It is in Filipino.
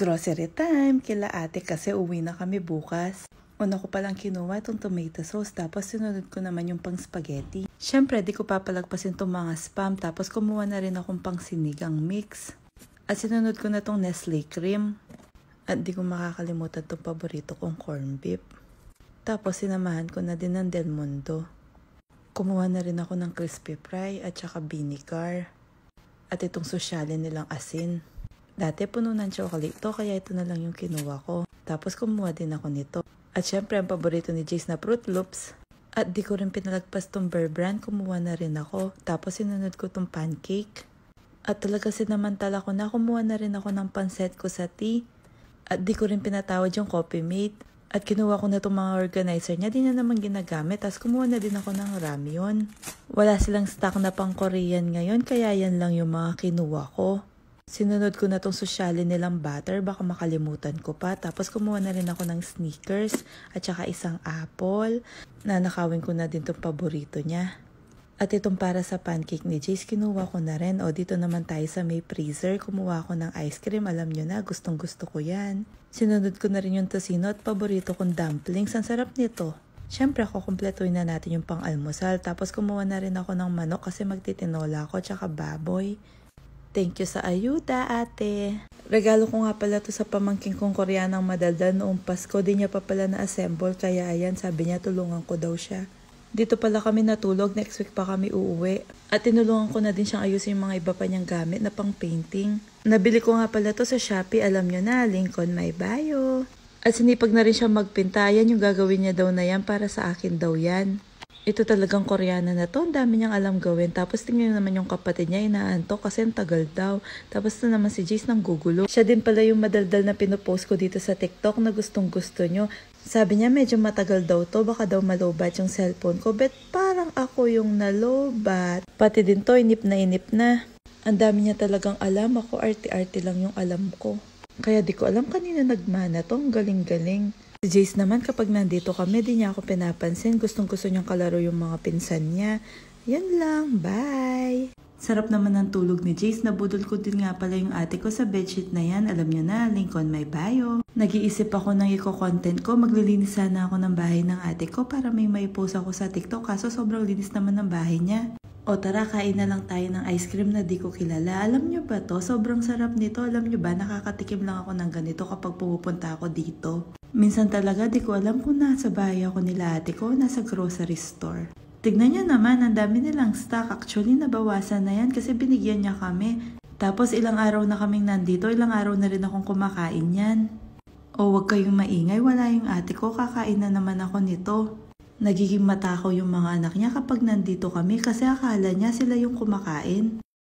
Grocery time! Kila ate kasi uwi na kami bukas. Una ko palang kinuha itong tomato sauce tapos sinunod ko naman yung pang spaghetti. Syempre di ko papalagpasin itong mga spam tapos kumuha na rin akong pang sinigang mix. At sinunod ko na itong Nestle cream. At di ko makakalimutan itong paborito kong corn beef. Tapos sinamahan ko na din ng Del Mundo. Kumuha na rin ako ng crispy fry at saka vinegar. At itong sosyalin nilang asin. Dati puno ng chocolate to kaya ito na lang yung kinuha ko. Tapos kumuha din ako nito. At syempre ang paborito ni Jace na Fruit Loops. At di ko rin pinalagpas tong Bear Brand, kumuha na rin ako. Tapos sinunod ko tong pancake. At talaga sinamantala ko na kumuha na rin ako ng panset ko sa tea. At di ko rin pinatawad yung Coffee Mate. At kinuha ko na itong mga organizer niya, di na naman ginagamit. Tapos kumuha na din ako ng ramyun. Wala silang stock na pang Korean ngayon, kaya yan lang yung mga kinuha ko. Sinunod ko na itong sosyalin nilang butter, baka makalimutan ko pa. Tapos kumuha na rin ako ng Snickers at saka isang apple. Nanakawin ko na din itong paborito niya. At itong para sa pancake ni Jace, kinuha ko na rin. O dito naman tayo sa may freezer, kumuha ko ng ice cream. Alam nyo na, gustong gusto ko yan. Sinunod ko na rin yung tocino at paborito kong dumplings. Ang sarap nito. Siyempre ako kumpletuin na natin yung pang-almusal. Tapos kumuha na rin ako ng manok kasi magtitinola ako tsaka baboy. Thank you sa ayuda, ate. Regalo ko nga pala to sa pamangking kong Koreanang madaldal noong Pasko. Di niya pa pala na-assemble, kaya ayan, sabi niya tulungan ko daw siya. Dito pala kami natulog, next week pa kami uuwi. At tinulungan ko na din siyang ayusin yung mga iba pa niyang gamit na pang painting. Nabili ko nga pala to sa Shopee, alam niyo na, link on my bio. At sinipag na rin siya magpinta, yan yung gagawin niya daw na yan, para sa akin daw yan. Ito talagang Koreana na to, ang dami niyang alam gawin. Tapos tingnan naman yung kapatid niya, inaantok kasi ang tagal daw. Tapos na naman si Jace nang gugulo. Siya din pala yung madaldal na pinopost ko dito sa TikTok na gustong gusto nyo. Sabi niya medyo matagal daw to, baka daw malobat yung cellphone ko. Bet parang ako yung nalobat. Pati din to, inip na. Ang dami niya talagang alam, ako arte-arte lang yung alam ko. Kaya di ko alam kanina nagmana to, ang galing-galing. Si Jace naman kapag nandito kami, di niya ako pinapansin. Gustong-gusto niyang kalaro yung mga pinsan niya. Yan lang, bye! Sarap naman ng tulog ni Jace. Nabudol ko din nga pala yung ate ko sa bedsheet na yan. Alam niyo na, link on my bio. Nag-iisip ako ng i-content ko. Maglilinis sana ako ng bahay ng ate ko para may post ako sa TikTok. Kaso sobrang linis naman ng bahay niya. O tara, kain na lang tayo ng ice cream na di ko kilala. Alam niyo ba to? Sobrang sarap nito. Alam niyo ba, nakakatikim lang ako ng ganito kapag pupunta ako dito. Minsan talaga di ko alam kung nasa bahay ako nila ate ko o nasa grocery store. Tignan niyo naman, ang dami nilang stock. Actually, nabawasan na yan kasi binigyan niya kami. Tapos ilang araw na kaming nandito, ilang araw na rin akong kumakain yan. O wag kayong maingay, wala yung ate ko, kakain na naman ako nito. Nagiging matakaw yung mga anak niya kapag nandito kami kasi akala niya sila yung kumakain.